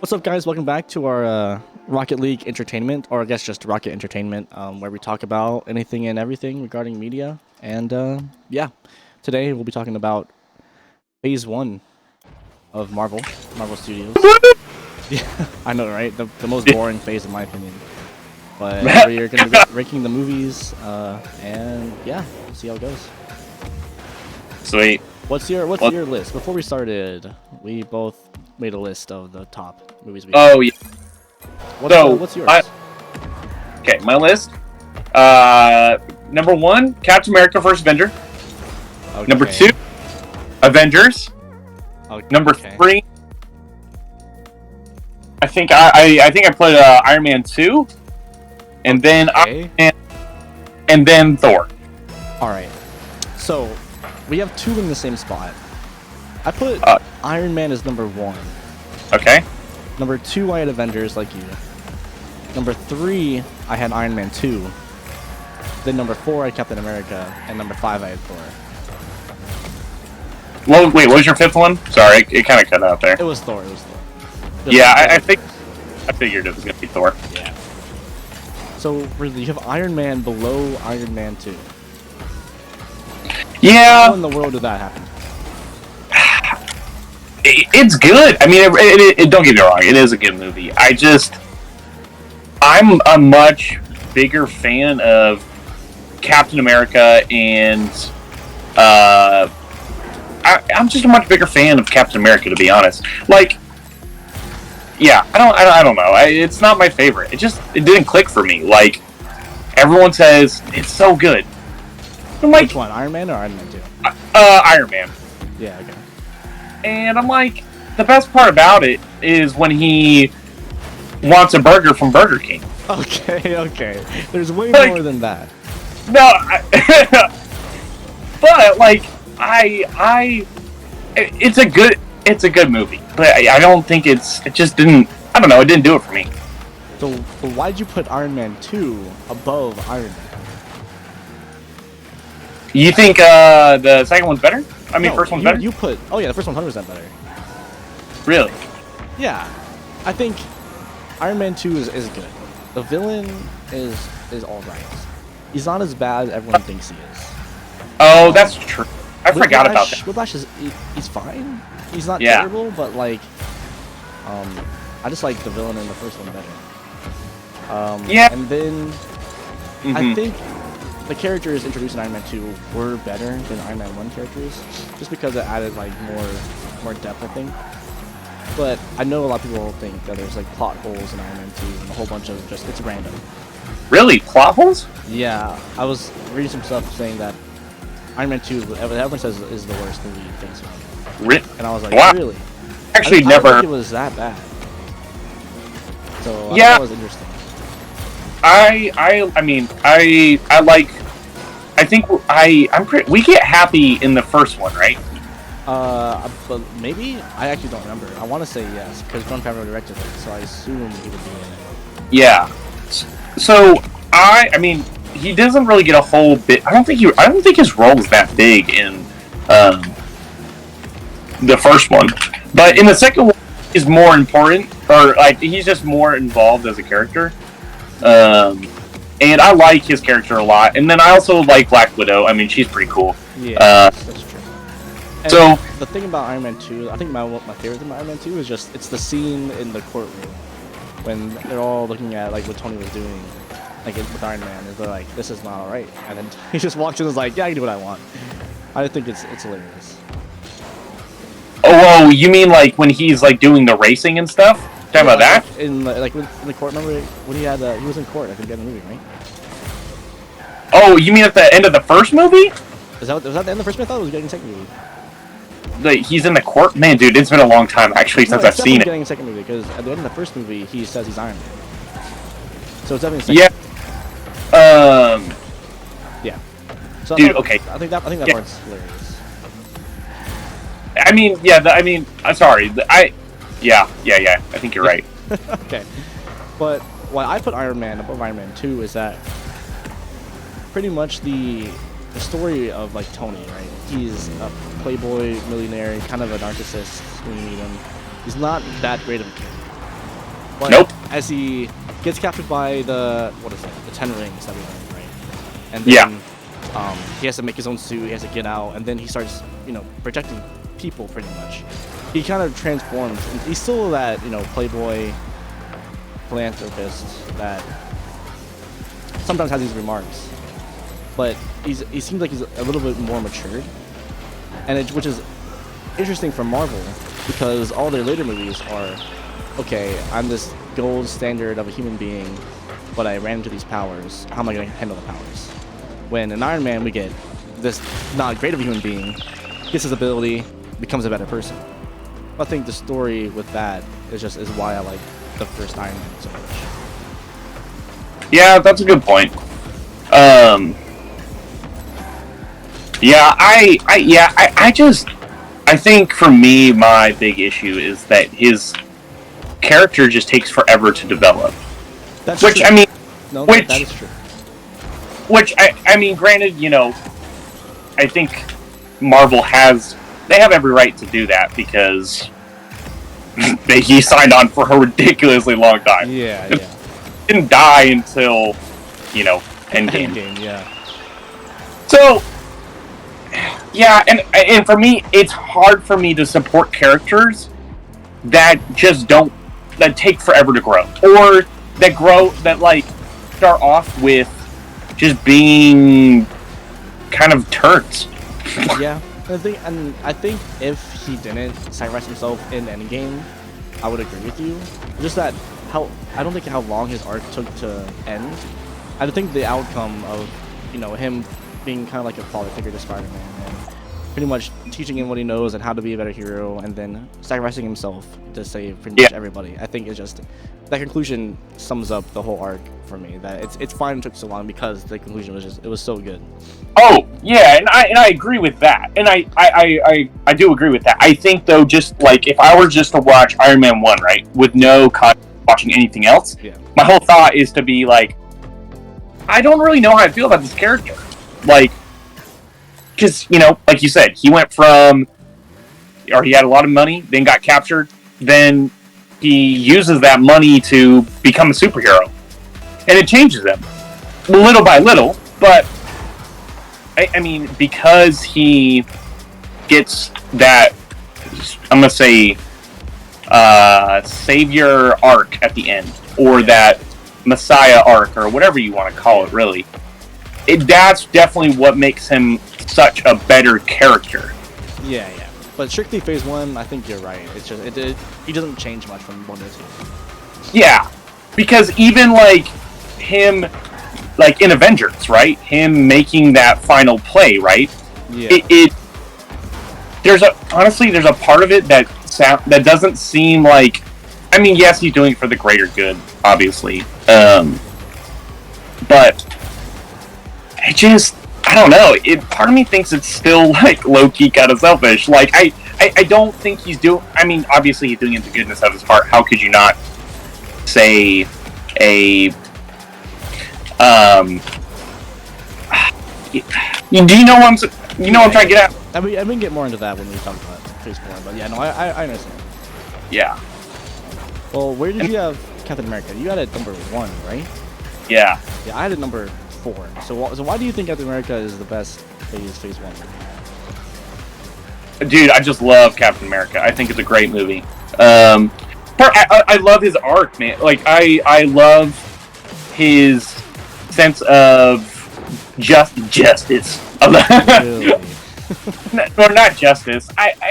What's up, guys? Welcome back to our Rocket League Entertainment, or I guess just Rocket Entertainment, where we talk about anything and everything regarding media. And yeah, today we'll be talking about Phase 1 of Marvel Studios. Yeah, I know, right? The most boring phase, in my opinion. But we're going to be ranking the movies, and yeah, we'll see how it goes. Sweet. What's your list? Before we started, we both made a list of the top movies we Oh, yeah. What's yours? Okay, my list. Number 1, Captain America: First Avenger. Okay. Number 2, Avengers. Okay. Number 3, I think I put Iron Man 2, and then and then Thor. All right. So we have 2 in the same spot. I put Iron Man as number 1. Okay. Number 2, I had Avengers, like you. Number 3, I had Iron Man 2. Then number 4, I had Captain America, and number 5, I had Thor. Well, wait, what was your 5th one? Sorry, it kind of cut out there. It was Thor. Yeah, I figured it was gonna be Thor. Yeah. So really, you have Iron Man below Iron Man 2. Yeah. How in the world did that happen? It's good. I mean, don't get me wrong. It is a good movie. I'm a much bigger fan of Captain America, and I'm just a much bigger fan of Captain America, to be honest. Like, yeah, I don't know. It's not my favorite. It didn't click for me. Like, everyone says it's so good. I'm like, which one, Iron Man or Iron Man 2? Iron Man. Yeah, okay. And I'm like, the best part about it is when he wants a burger from Burger King. Okay. There's way more than that. No, but like, it's a good movie. But I don't think it just didn't. I don't know. It didn't do it for me. So why'd you put Iron Man 2 above Iron Man? You think the second one's better? I mean, first one's better? You put... Oh, yeah, the first one's 100% better. Really? Yeah. I think Iron Man 2 is good. The villain is alright. He's not as bad as everyone thinks he is. Oh, that's true. I forgot about that. Whiplash he's fine. He's not terrible, but like... I just like the villain in the first one better. Yeah. And then... I think... the characters introduced in Iron Man 2 were better than Iron Man 1 characters, just because it added like more depth, I think. But I know a lot of people think that there's like plot holes in Iron Man 2 and a whole bunch of it's random. Really? Plot holes? Yeah, I was reading some stuff saying that Iron Man 2, everyone says is the worst movie things. And I was like, wow. Really? Actually, I never. don't think it was that bad. So yeah, that was interesting. I mean, we get happy in the first one, right? But maybe? I actually don't remember. I want to say yes, because Jon Favreau directed it, so I assume he would be in it. Yeah. So, I mean, he doesn't really get a whole bit. I don't think his role is that big in, the first one. But in the second one, he's more important, or, like, he's just more involved as a character. And I like his character a lot. And then I also like Black Widow. I mean, she's pretty cool. Yeah, that's true. And so the thing about Iron Man 2, I think my favorite thing about Iron Man 2 is just it's the scene in the courtroom when they're all looking at like what Tony was doing, like with Iron Man, and they're like, "This is not alright," and then he just walks in and is like, "Yeah, I can do what I want." I think it's hilarious. Oh, you mean like when he's like doing the racing and stuff? Talking about that? In the court, remember when he was in court? I think in the movie, right? Oh, you mean at the end of the first movie? Was that the end of the first movie? I thought it was getting second movie. He's in the court? Man, dude, it's been a long time actually since I've seen it. Getting a second movie because at the end of the first movie he says he's Iron Man. So it's definitely second. Yeah. Yeah. So dude, okay. I think that part's hilarious. I mean, yeah. I'm sorry. Yeah. I think you're right. Okay. But why I put Iron Man above Iron Man 2 is that pretty much the story of like Tony, right? He's a playboy millionaire, kind of a narcissist when you meet him. He's not that great of a kid. But Nope. as he gets captured by the the 10 rings that we learned, right? And Yeah. then he has to make his own suit. He has to get out, and then he starts, protecting people pretty much. He kind of transforms. And he's still that, playboy philanthropist that sometimes has these remarks, but he seems like he's a little bit more matured, and which is interesting for Marvel because all their later movies are, okay, I'm this gold standard of a human being, but I ran into these powers. How am I going to handle the powers? When in Iron Man we get this not great of a human being, gets his ability, becomes a better person. I think the story with that is why I like the first Iron Man so much. Yeah, that's a good point. Yeah, I think for me, my big issue is that his character just takes forever to develop. That's Which, true. I mean, No, which- that is true. which, I mean, granted, I think Marvel they have every right to do that because he signed on for a ridiculously long time. Yeah. Didn't die until, Endgame. Endgame, yeah. So, yeah, and for me, it's hard for me to support characters that just that take forever to grow, or that like start off with just being kind of turds. Yeah. I think if he didn't sacrifice himself in Endgame, I would agree with you. Just that I don't think how long his arc took to end. I think the outcome of him being kind of like a father figure to Spider-Man and pretty much teaching him what he knows and how to be a better hero, and then sacrificing himself to save pretty much everybody. I think it's just that conclusion sums up the whole arc for me. That it's fine it took so long because the conclusion was so good. Oh yeah, and I agree with that, and I do agree with that. I think though, just like if I were just to watch Iron Man 1, right, with no watching anything else, my whole thought is to be like, I don't really know how I feel about this character, like, because like you said, he went from, or he had a lot of money, then got captured, then he uses that money to become a superhero, and it changes him little by little, but. I mean, because he gets that, I'm going to say, savior arc at the end, or that Messiah arc, or whatever you want to call it, really. That's definitely what makes him such a better character. Yeah. But strictly Phase 1, I think you're right. It's just he doesn't change much from 1 to 2. Yeah, because even like him, like in Avengers, right? Him making that final play, right? Yeah. There's a part of it that doesn't seem like. I mean, yes, he's doing it for the greater good, obviously. But I don't know. Part of me thinks it's still like low key kind of selfish. Like I don't think he's doing. I mean, obviously he's doing it in the goodness of his heart. How could you not say a do you know what I'm trying to get at? I mean, we can get more into that when we talk about Phase 4, but yeah, no, I understand. Yeah. Well, where did you have Captain America? You had it number 1, right? Yeah. Yeah, I had it number 4. So why do you think Captain America is the best Phase 1? Dude, I just love Captain America. I think it's a great movie. I love his arc, man. Like, I love his sense of justice. Really? Or not justice. I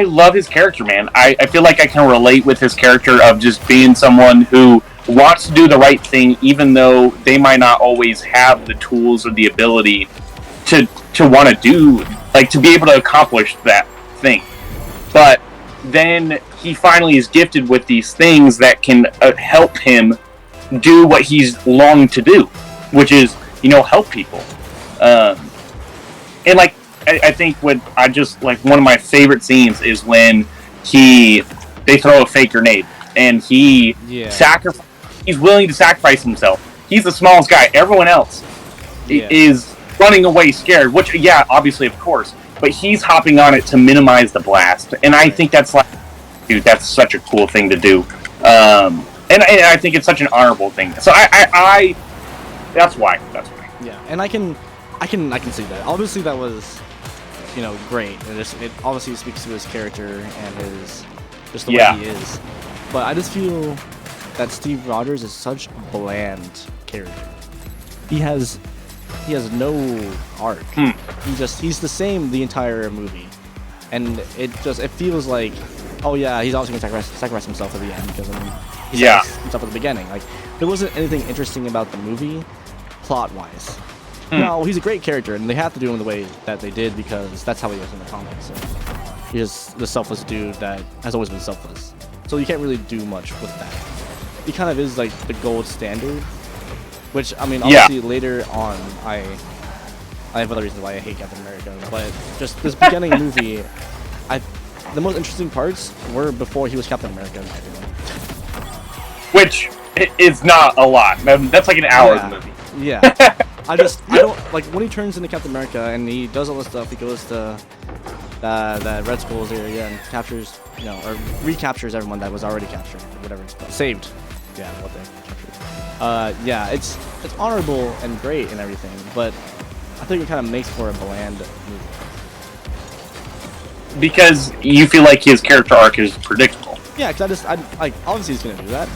love his character, man. I feel like I can relate with his character of just being someone who wants to do the right thing, even though they might not always have the tools or the ability to want to do, like, to be able to accomplish that thing. But then he finally is gifted with these things that can help him do what he's longed to do, which is, help people. And like, I think one of my favorite scenes is when they throw a fake grenade and he's willing to sacrifice himself. He's the smallest guy. Everyone else is running away scared, which, obviously, of course, but he's hopping on it to minimize the blast. And I think that's like, dude, that's such a cool thing to do. And I think it's such an honorable thing. So I that's why. That's why. Yeah, and I can see that. Obviously, that was, great. It obviously speaks to his character and his just the way he is. But I just feel that Steve Rogers is such a bland character. He has no arc. He's the same the entire movie, and it feels like, oh yeah, he's obviously gonna sacrifice himself at the end because he sacrificed himself at the beginning. Like, there wasn't anything interesting about the movie, plot-wise. No, he's a great character, and they have to do him the way that they did because that's how he is in the comics. So he's the selfless dude that has always been selfless. So you can't really do much with that. He kind of is like the gold standard, which, I mean, obviously later on, I have other reasons why I hate Captain America, but just this beginning movie, the most interesting parts were before he was Captain America, in my opinion. Which is not a lot. That's like an hour of the movie. Yeah. I don't like when he turns into Captain America and he does all this stuff. He goes to the Red Skull's area and captures, or recaptures everyone that was already captured, or whatever it's called. Saved. Yeah, what they captured. Yeah, it's honorable and great and everything, but I think it kind of makes for a bland movie. Because you feel like his character arc is predictable. Yeah, because obviously he's gonna do that.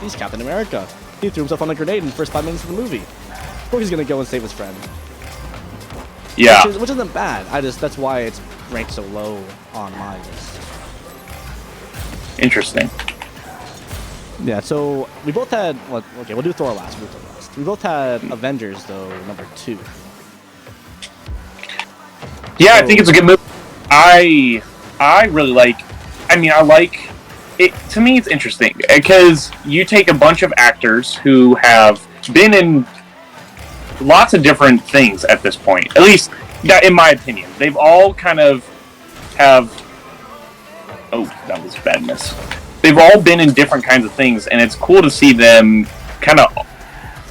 He's Captain America. He threw himself on a grenade in the first 5 minutes of the movie. Of course he's gonna go and save his friend. Yeah. Which isn't bad. That's why it's ranked so low on my list. Interesting. Yeah, so we both had, we'll do Thor last. We both had Avengers, though, number 2. Yeah, I think it's a good movie. I really like, I like it. To me, it's interesting because you take a bunch of actors who have been in lots of different things at this point. At least, in my opinion, they've all kind of have. Oh, that was a bad miss. They've all been in different kinds of things, and it's cool to see them kind of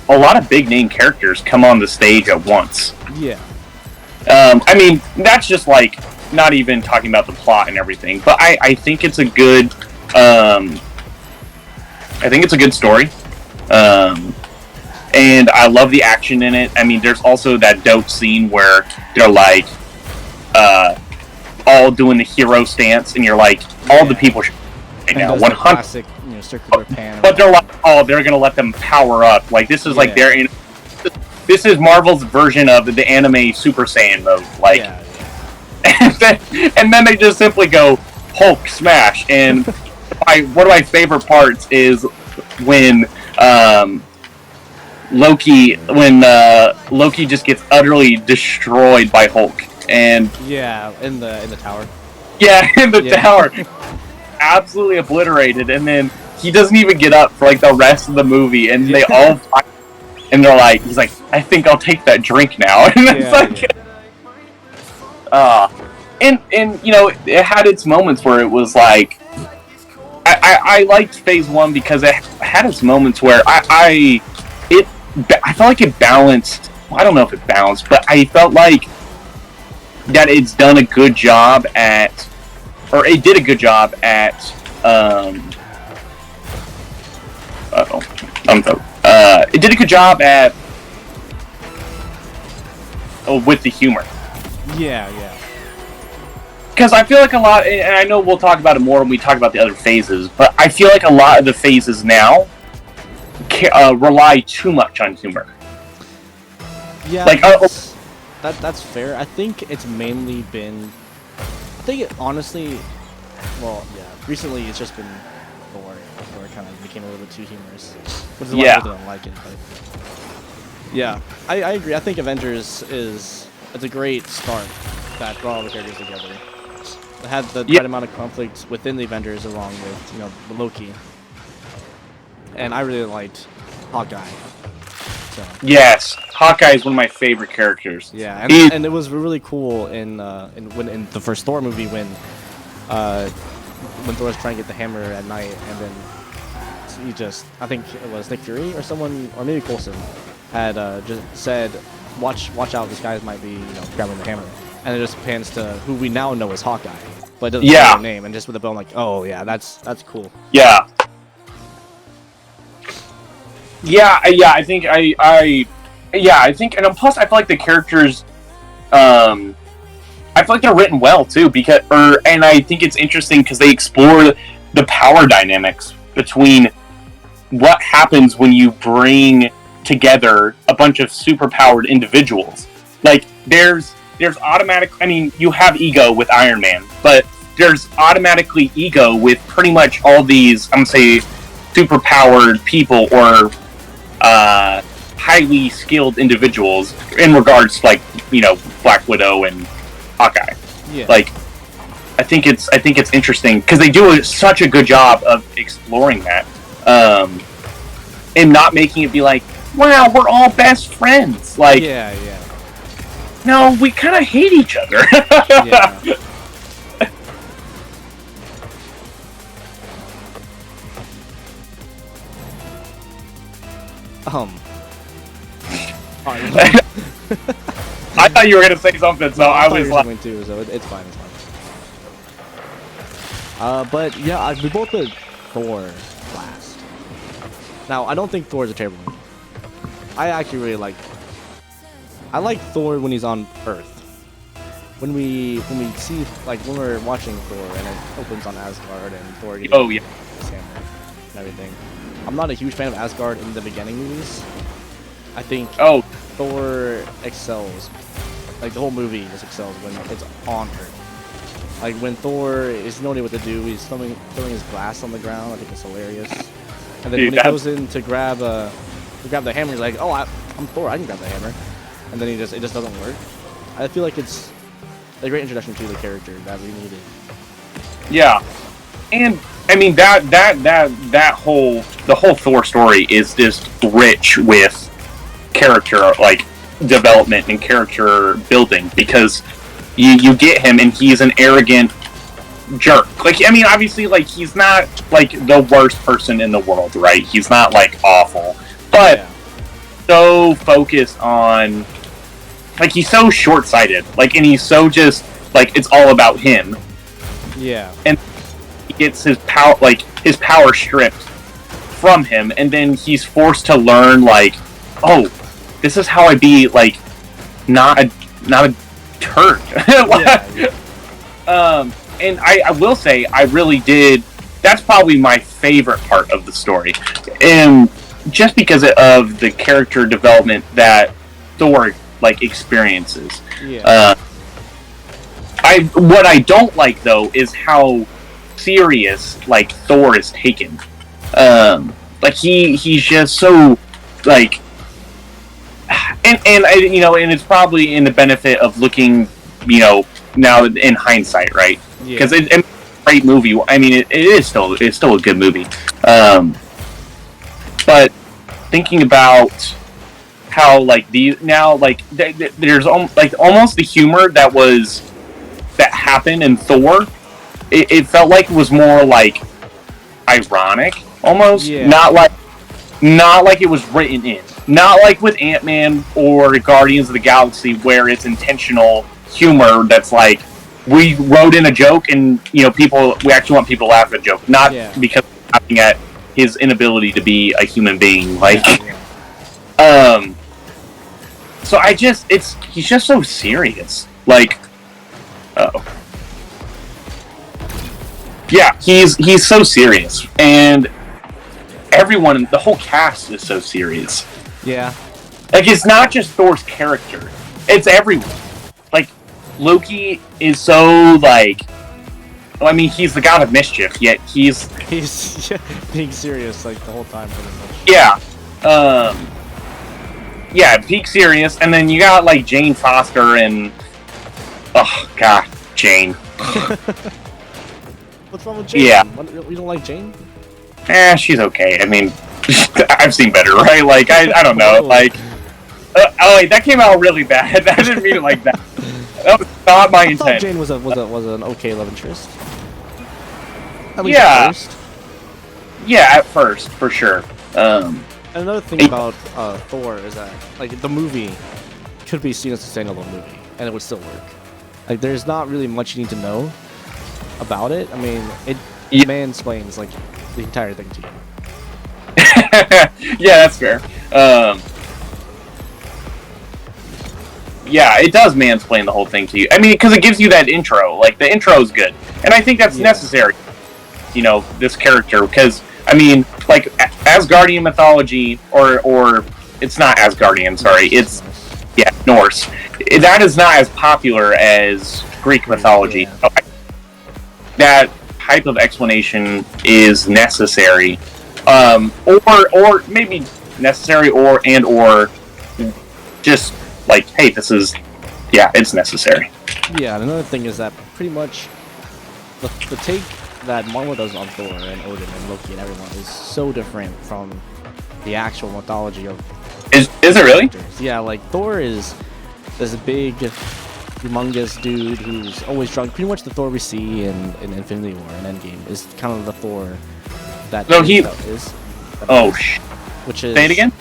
a lot of big name characters come on the stage at once. Yeah. That's just like not even talking about the plot and everything, but I think it's a good. I think it's a good story. And I love the action in it. There's also that dope scene where they're like, all doing the hero stance, and you're like, all the people right now, 100. Classic, circular pan. But they're like, they're gonna let them power up. Like, this is like their. This is Marvel's version of the anime Super Saiyan mode. Like, and then they just simply go Hulk smash. And one of my favorite parts is when Loki just gets utterly destroyed by Hulk. And in the tower. Yeah, in the tower. Absolutely obliterated, and then he doesn't even get up for like the rest of the movie, and they all fight, and they're like, he's like, I think I'll take that drink now. And it's and it had its moments where it was like, I liked Phase 1 because it had its moments where I felt like it balanced. Well, I don't know if it balanced, but I felt like that it's done a good job at, or it did a good job at, it did a good job at, with the humor. Yeah. Because I feel like a lot, and I know we'll talk about it more when we talk about the other phases, but I feel like a lot of the phases now rely too much on humor. Yeah, that's fair. I think it's mainly been. I think it honestly, recently it's just been Thor, where it kind of became a little bit too humorous, which is why I don't like it. But yeah, I agree. I think Avengers it's a great start that brought all the characters together. It had the right amount of conflict within the Avengers, along with Loki, and I really liked Hawkeye. So. Yes, Hawkeye is one of my favorite characters. Yeah, and it was really cool in the first Thor movie when Thor was trying to get the hammer at night, and then I think it was Nick Fury or someone, or maybe Coulson, had just said, watch out, these guys might be grabbing the hammer, and it just pans to who we now know as Hawkeye. but it doesn't Yeah. say their name, and just with the bow, I'm like, oh yeah, that's cool. Yeah. I think I think, and plus I feel like the characters, I feel like they're written well too, and I think it's interesting because they explore the power dynamics between what happens when you bring together a bunch of superpowered individuals. Like there's automatic. I mean, you have ego with Iron Man, but there's automatically ego with pretty much all these, I'm gonna say, superpowered people or highly skilled individuals in regards to, like, Black Widow and Hawkeye. Yeah. Like, I think it's interesting because they do such a good job of exploring that, and not making it be like, wow, we're all best friends. Like, yeah. no, we kind of hate each other. Yeah. I thought you were gonna say something, so I was like, too, so it's fine. But yeah, we both put Thor last. Now, I don't think Thor is a terrible movie. I actually really like. I like Thor when he's on Earth. When we see, like, when we're watching Thor and it opens on Asgard and Thor gets oh yeah, his hammer and everything. I'm not a huge fan of Asgard in the beginning movies. I think Thor excels. Like, the whole movie just excels when it's on Earth. Like, when Thor is no idea what to do, he's throwing his glass on the ground. I think it's hilarious. And then when he goes in to grab the hammer, he's like, "Oh, I'm Thor. I can grab the hammer." And then it just doesn't work. I feel like it's a great introduction to the character that we needed. Yeah, and I mean the whole Thor story is just rich with character, like, development and character building, because you get him and he's an arrogant jerk. Like, I mean, obviously, like, he's not like the worst person in the world, right? He's not like awful, but so focused on, like, he's so short-sighted, like, and he's so just like, it's all about him. Yeah. And he gets his power stripped from him, and then he's forced to learn, like, oh, this is how I be, like, not a turd. And I will say, I really did. That's probably my favorite part of the story, and just because of the character development that Thor, like, experiences. Yeah. What I don't like, though, is how serious, like, Thor is taken. Like, he's just so, like, and it's probably in the benefit of looking, now in hindsight, right? Because it's a great movie. I mean, it's still a good movie. But thinking about how, like, there's almost the humor that happened in Thor. It felt like it was more like ironic, almost. Yeah. Not like it was written in. Not like with Ant-Man or Guardians of the Galaxy, where it's intentional humor that's like, we wrote in a joke and, we actually want people to laugh at a joke. Not because we're laughing at his inability to be a human being. Like, so he's just so serious. Like, yeah, he's so serious, and everyone, the whole cast is so serious. Yeah. Like, it's not just Thor's character; it's everyone. Like, Loki is so, like, well, I mean, he's the god of mischief, yet he's being serious, like, the whole time, pretty much. Yeah. Yeah, peak serious, and then you got, like, Jane Foster and, oh god, Jane. What's wrong with Jane? Yeah. You don't like Jane? She's okay. I mean, I've seen better, right? Like, I don't know. Like, wait, that came out really bad. I didn't mean it like that. That was not my intent. I thought Jane was an okay love interest. At least Yeah. at first. Yeah, at first, for sure. And another thing about Thor is that, like, the movie could be seen as a standalone movie, and it would still work. Like, there's not really much you need to know about it. I mean, it Yeah. mansplains like the entire thing to you. Yeah, that's fair. Yeah, it does mansplain the whole thing to you. I mean, because it gives you that intro. Like, the intro is good. And I think that's necessary, you know, this character. Because, I mean, like, Asgardian mythology, or it's not Asgardian, sorry. It's, yeah, Norse. That is not as popular as Greek mythology. Yeah. So that type of explanation is necessary. Or maybe necessary, or just like, hey, this is, yeah, it's necessary. Yeah, and another thing is that pretty much the take that Marvel does on Thor and Odin and Loki and everyone is so different from the actual mythology of. Is it really? Yeah, like Thor is this big, humongous dude who's always drunk. Pretty much the Thor we see in Infinity War and Endgame is kind of the Thor that No, which is say it again.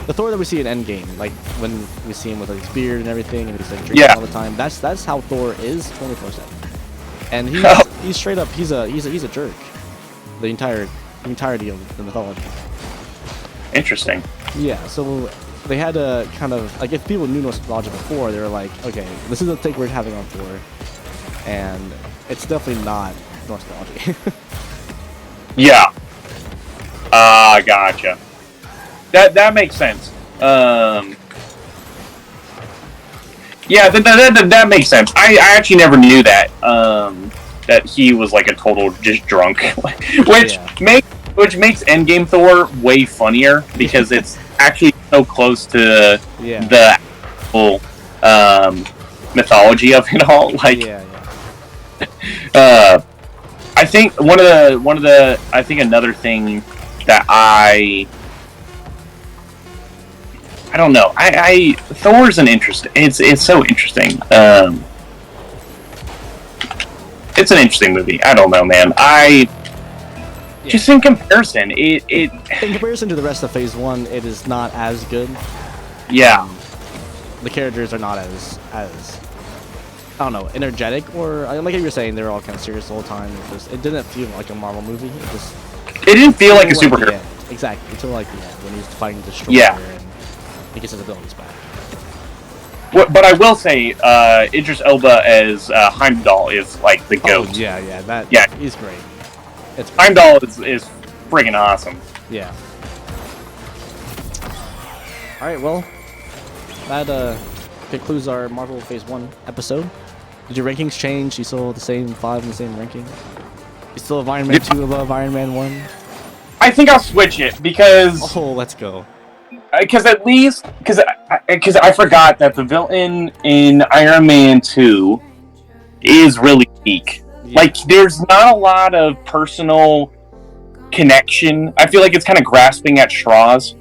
The Thor that we see in Endgame, like when we see him with his beard and everything, and he's like drinking all the time. That's how Thor is 24/7, and he's straight up he's a jerk. The entirety of the mythology. Interesting. Yeah, so they had to kind of like, if people knew Norse mythology before, they were like, okay, this is the take we're having on Thor, and it's definitely not Norse mythology. Yeah. Gotcha. That makes sense. Yeah, that makes sense. I actually never knew that. That he was like a total just drunk, which makes Endgame Thor way funnier because it's actually so close to the actual mythology of it all. Like, I think one of the I think another thing that I don't know. Thor's an interesting. It's so interesting. It's an interesting movie. I don't know, man. Just in comparison, it in comparison to the rest of Phase 1, it is not as good. Yeah. The characters are not as I don't know, energetic, or like you were saying, they're all kind of serious the whole time. It didn't feel like a Marvel movie. It didn't feel like a superhero. Yeah, exactly. Until like the end, when he's fighting the Destroyer and he gets his abilities back. But I will say, Idris Elba as Heimdall is like the goat. Oh, yeah, he's great. Heimdall is friggin' awesome. Yeah. All right, well, that concludes our Marvel Phase 1 episode. Did your rankings change? You still the same 5 in the same ranking? You still have Iron Man 2 above Iron Man 1? I think I'll switch it because... Oh, let's go. Because I forgot that the villain in Iron Man 2 is really weak. Yeah. Like, there's not a lot of personal connection. I feel like it's kind of grasping at straws.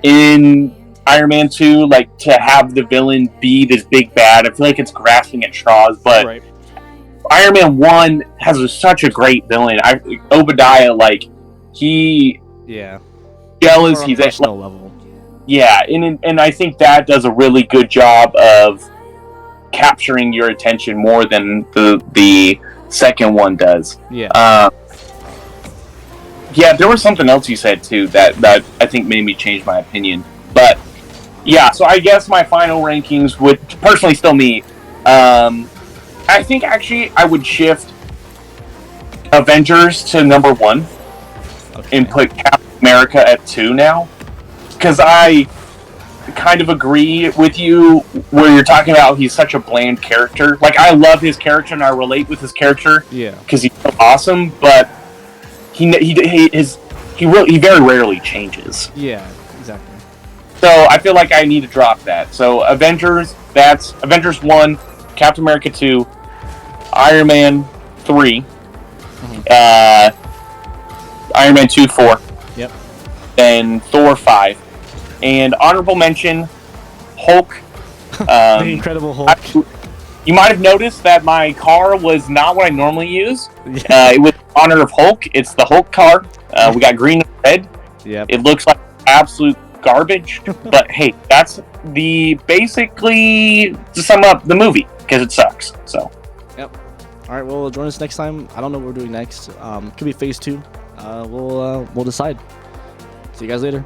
In Iron Man 2, like, to have the villain be this big bad, I feel like it's grasping at straws, but Iron Man 1 has such a great villain. Obadiah, like, he... Yeah. Jealous, he's at level. Yeah, and I think that does a really good job of capturing your attention more than the second one does. Yeah. Yeah, there was something else you said too that I think made me change my opinion. But yeah, so I guess my final rankings would personally still me. I think actually I would shift Avengers to number 1 and put Captain America at 2 now, because I kind of agree with you where you're talking about he's such a bland character. Like, I love his character and I relate with his character. Yeah. Because he's so awesome, but he very rarely changes. Yeah, exactly. So I feel like I need to drop that. So Avengers, that's Avengers 1, Captain America 2, Iron Man 3, Iron Man 2, 4. Yep. Then Thor 5. And honorable mention, Hulk. The Incredible Hulk. You might have noticed that my car was not what I normally use. It was in honor of Hulk. It's the Hulk car. We got green and red. Yep. It looks like absolute garbage. But hey, that's basically, to sum up the movie, because it sucks. So. Yep. All right, well, join us next time. I don't know what we're doing next. Could be phase 2. We'll decide. See you guys later.